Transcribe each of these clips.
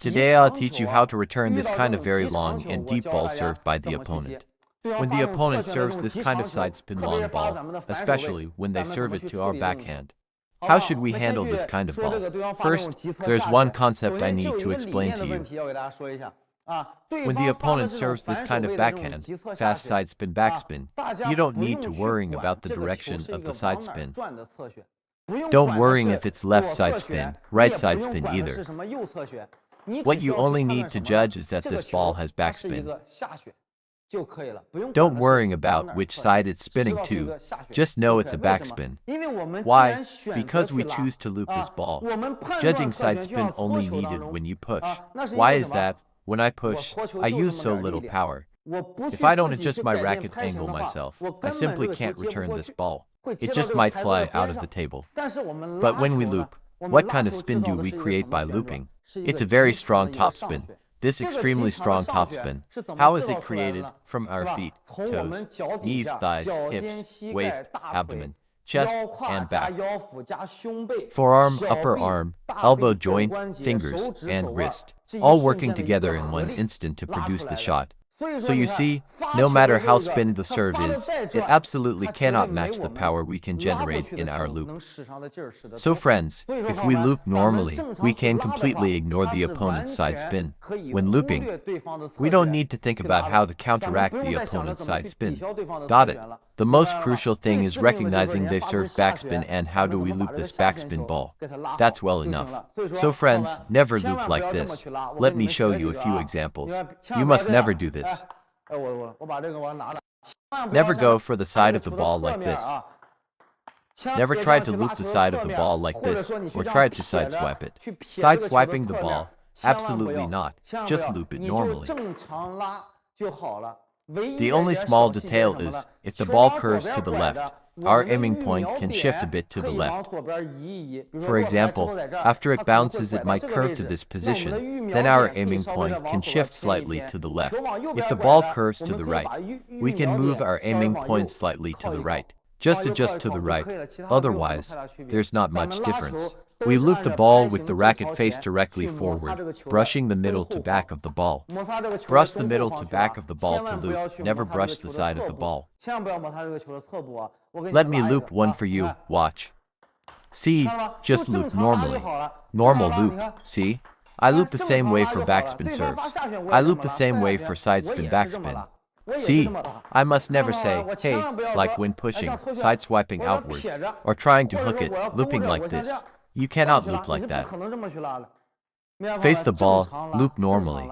Today I'll teach you how to return this kind of very long and deep ball served by the opponent. When the opponent serves this kind of side spin long ball, especially when they serve it to our backhand, how should we handle this kind of ball? First, there's one concept I need to explain to you. When the opponent serves this kind of backhand, fast side spin backspin, you don't need to worrying about the direction of the side spin. Don't worrying if it's left side spin, right side spin either. What you only need to judge is that this ball has backspin. Don't worrying about which side it's spinning to, just know it's a backspin. Why? Because we choose to loop this ball. Judging side spin only needed when you push. Why is that? When I push, I use so little power. If I don't adjust my racket angle myself, I simply can't return this ball. It just might fly out of the table. But when we loop, what kind of spin do we create by looping? It's a very strong topspin. This extremely strong topspin. How is it created? From our feet, toes, knees, thighs, hips, waist, abdomen, chest, and back. Forearm, upper arm, elbow joint, fingers, and wrist, all working together in one instant to produce the shot. So you see, no matter how spinny the serve is, it absolutely cannot match the power we can generate in our loop. So friends, if we loop normally, we can completely ignore the opponent's side spin. When looping, we don't need to think about how to counteract the opponent's side spin. Got it? The most crucial thing is recognizing they serve backspin and how do we loop this backspin ball. That's well enough. So friends, never loop like this. Let me show you a few examples. You must never do this. Never go for the side of the ball like this. Never try to loop the side of the ball like this, or try to sideswipe it. Sideswiping the ball? Absolutely not. Just loop it normally. The only small detail is, if the ball curves to the left, our aiming point can shift a bit to the left. For example, after it bounces it might curve to this position, then our aiming point can shift slightly to the left. If the ball curves to the right, we can move our aiming point slightly to the right. Just adjust to the right, otherwise, there's not much difference. We loop the ball with the racket face directly forward, brushing the middle to back of the ball. Brush the middle to back of the ball to loop, never brush the side of the ball. Let me loop one for you, watch. See, just loop normally. Normal loop, see? I loop the same way for backspin serves. I loop the same way for sidespin backspin. See, I must never say, hey, like when pushing, sideswiping outward, or trying to hook it, looping like this. You cannot loop like that. Face the ball, loop normally.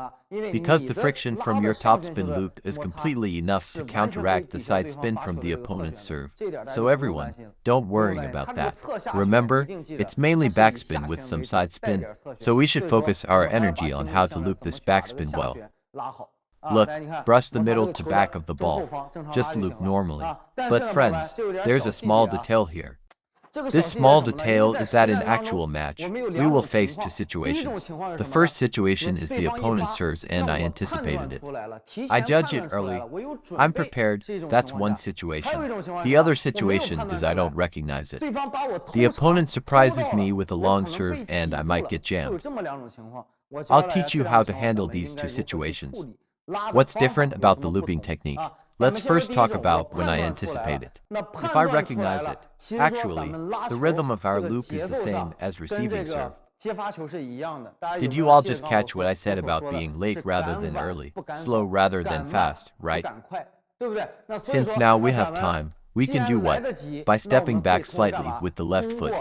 Because the friction from your topspin loop is completely enough to counteract the side spin from the opponent's serve. So everyone, don't worry about that. Remember, it's mainly backspin with some side spin. So we should focus our energy on how to loop this backspin well. Look, brush the middle to back of the ball. Just loop normally. But friends, there's a small detail here. This small detail is that in actual match, we will face two situations. The first situation is the opponent serves and I anticipated it. I judge it early. I'm prepared, that's one situation. The other situation is I don't recognize it. The opponent surprises me with a long serve and I might get jammed. I'll teach you how to handle these two situations. What's different about the looping technique? Let's first talk about when I anticipate it. If I recognize it, actually, the rhythm of our loop is the same as receiving serve. Did you all just catch what I said about being late rather than early, slow rather than fast, right? Since now we have time, we can do what? By stepping back slightly with the left foot.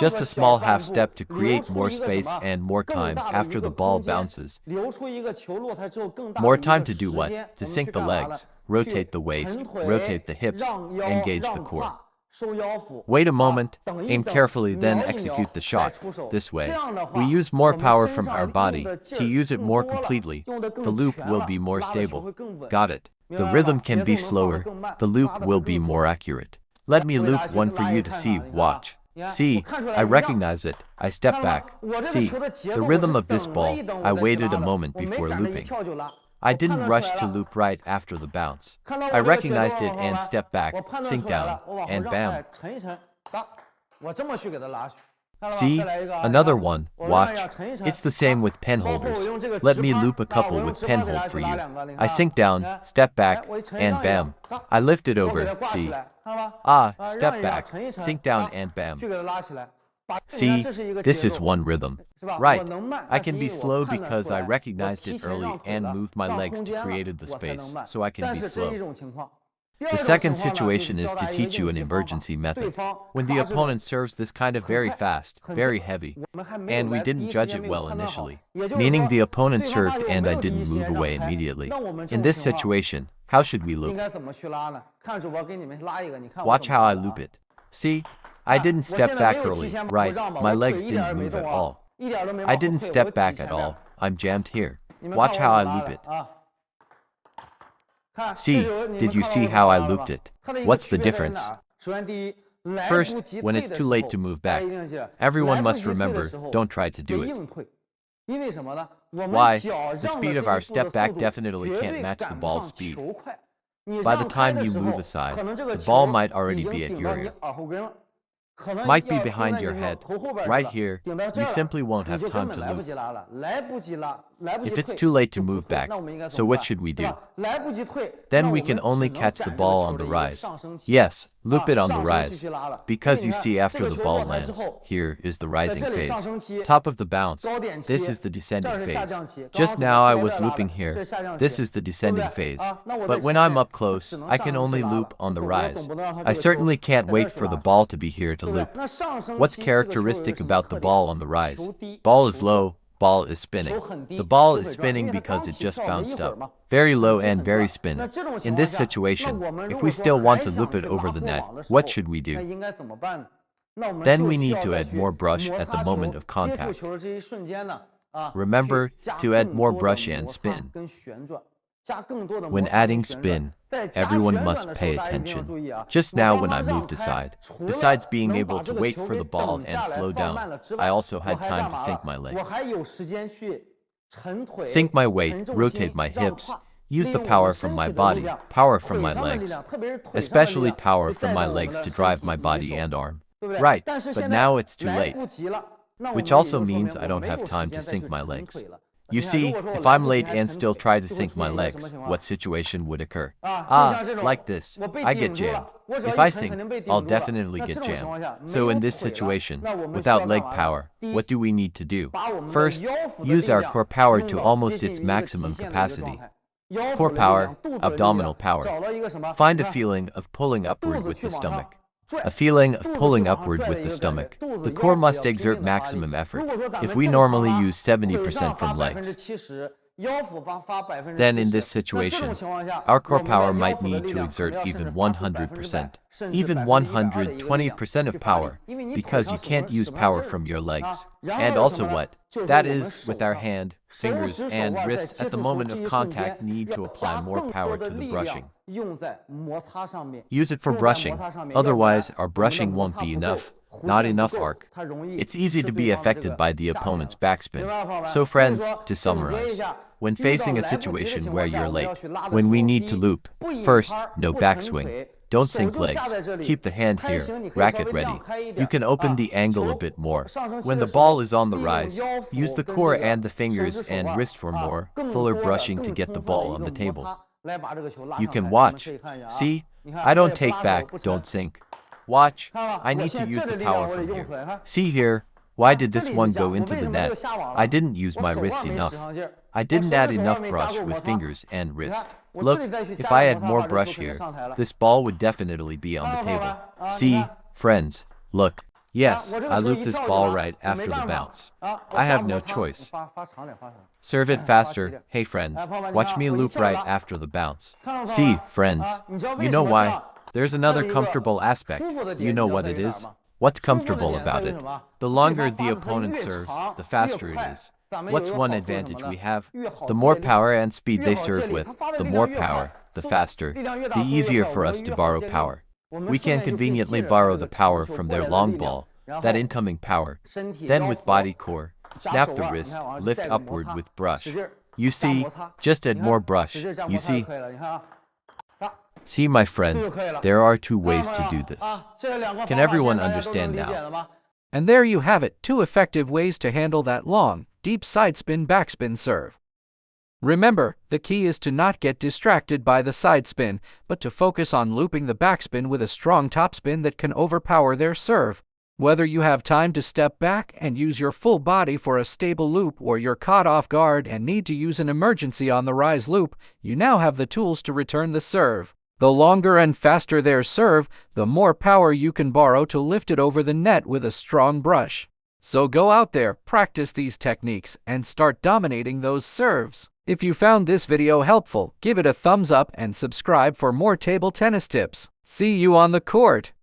Just a small half step to create more space and more time after the ball bounces. More time to do what? To sink the legs, rotate the waist, rotate the hips, engage the core. Wait a moment, aim carefully, then execute the shot. This way, we use more power from our body. To use it more completely, the loop will be more stable. Got it? The rhythm can be slower, the loop will be more accurate. Let me loop one for you to see, watch. See, I recognize it, I step back. See, the rhythm of this ball, I waited a moment before looping. I didn't rush to loop right after the bounce. I recognized it and stepped back, sink down, and bam. See, another one, watch. It's the same with pen holders. Let me loop a couple with pen hold for you. I sink down, step back, and bam. I lift it over, see. Ah, step back, sink down and bam. See, this is one rhythm. Right, I can be slow because I recognized it early and moved my legs to create the space, so I can be slow. The second situation is to teach you an emergency method. When the opponent serves this kind of very fast, very heavy, and we didn't judge it well initially, meaning the opponent served and I didn't move away immediately. In this situation, how should we loop? Watch how I loop it. See, I didn't step back early, right, my legs didn't move at all. I didn't step back at all, I'm jammed here. Watch how I loop it. See, did you see how I looped it? What's the difference? First, when it's too late to move back, everyone must remember, don't try to do it. Why? The speed of our step back definitely can't match the ball's speed. By the time you move aside, the ball might already be at your ear. Might be behind your head, right here, you simply won't have time to loop. If it's too late to move back, so what should we do? Then we can only catch the ball on the rise. Yes, loop it on the rise. Because you see after the ball lands, here is the rising phase. Top of the bounce, this is the descending phase. Just now I was looping here, this is the descending phase. But when I'm up close, I can only loop on the rise. I certainly can't wait for the ball to be here to loop. What's characteristic about the ball on the rise? Ball is low, ball is spinning. The ball is spinning because it just bounced up. Very low and very spinning. In this situation, if we still want to loop it over the net, what should we do? Then we need to add more brush at the moment of contact. Remember to add more brush and spin. When adding spin, everyone must pay attention. Just now when I moved aside, besides being able to wait for the ball and slow down, I also had time to sink my legs. Sink my weight, rotate my hips, use the power from my body, power from my legs, especially power from my legs to drive my body and arm. Right, but now it's too late, which also means I don't have time to sink my legs. You see, if I'm late and still try to sink my legs, what situation would occur? Like this. I get jammed. If I sink, I'll definitely get jammed. So in this situation, without leg power, what do we need to do? First, use our core power to almost its maximum capacity. Core power, abdominal power. Find a feeling of pulling upward with the stomach. A feeling of pulling upward with the stomach. The core must exert maximum effort. If we normally use 70% from legs, then in this situation, our core power might need to exert even 100%, even 120% of power, because you can't use power from your legs. And also what? That is, with our hand, fingers, and wrist at the moment of contact need to apply more power to the brushing. Use it for brushing, otherwise our brushing won't be enough. Not enough arc. It's easy to be affected by the opponent's backspin. So friends, to summarize, when facing a situation where you're late, when we need to loop, first, no backswing. Don't sink legs. Keep the hand here, racket ready. You can open the angle a bit more. When the ball is on the rise, use the core and the fingers and wrist for more, fuller brushing to get the ball on the table. You can watch. See? I don't take back, don't sink. Watch, I need to use the power from here. See here, why did this one go into the net? I didn't use my wrist enough. I didn't add enough brush with fingers and wrist. Look, if I had more brush here, this ball would definitely be on the table. See, friends, look. Yes, I looped this ball right after the bounce. I have no choice. Serve it faster. Hey friends, watch me loop right after the bounce. See, friends, you know why? There's another comfortable aspect. You know what it is? What's comfortable about it? The longer the opponent serves, the faster it is. What's one advantage we have? The more power and speed they serve with, the more power, the faster, the easier for us to borrow power. We can conveniently borrow the power from their long ball, that incoming power. Then with body core, snap the wrist, lift upward with brush. You see, just add more brush, you see. See, my friend, there are two ways to do this. Can everyone understand now? And there you have it, 2 effective ways to handle that long, deep sidespin backspin serve. Remember, the key is to not get distracted by the sidespin, but to focus on looping the backspin with a strong topspin that can overpower their serve. Whether you have time to step back and use your full body for a stable loop, or you're caught off guard and need to use an emergency on the rise loop, you now have the tools to return the serve. The longer and faster their serve, the more power you can borrow to lift it over the net with a strong brush. So go out there, practice these techniques, and start dominating those serves. If you found this video helpful, give it a thumbs up and subscribe for more table tennis tips. See you on the court!